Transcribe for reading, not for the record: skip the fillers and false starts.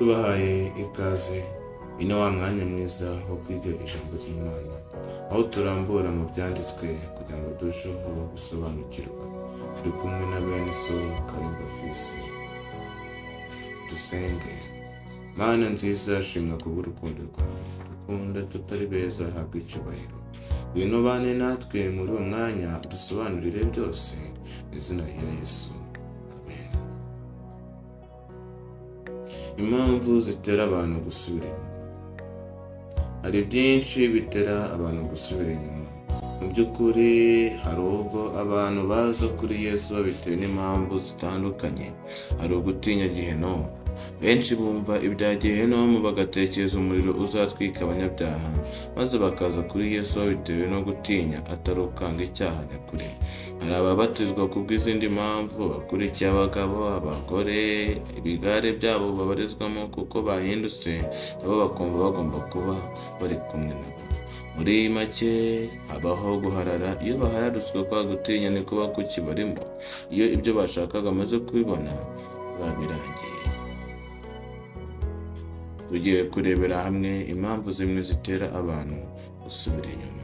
tubahaye ikaze ino wa mwanya mwiza wo kwiga ijambo ry'Imana, aho turambura mu byanditswe kugira ngo turusheho gusobanukirwa. Turi kumwe na bene so Kayumba Fisi. Dusenge. Mana nziza, shimwa kubw'urukundo rwawe, dukunda tutari beza, habwa icyubahiro. Ngwino bane natwe muri uwo mwanya, dusobanurire byose mu izina rya Yesu. Amen. Impamvu zitera abantu gusubira inyuma. Hari byinshi bitera abantu gusubira inyuma. Mu by'ukuri hari ubwo abantu baza kuri Yesu babitewe n'impamvu zitandukanye. Hari ugutinya Gehinomu. Benshi bumva ibya Gehinomu bagatekereza umuriro uzatwika abanyabyaha, maze bakaza kuri Yesu babitewe no gutinya atarukanga icyaha nyakuri. Hari ababatizwa kubw'izindi mpamvu, bakurikiye abagabo, abagore, ibigare byabo babarizwamo kuko bahindutse, nabo bakumva bagomba kuba bari kumwe nabo. Muri make habaho guharara. Iyo bahararutswe kwa gutinya ni kuba kukibarimo. Iyo ibyo bashakaga bamaze kubibona, biba birangiye. Tugiye kurebera hamwe impamvu zimwe zitera abantu gusubira inyuma.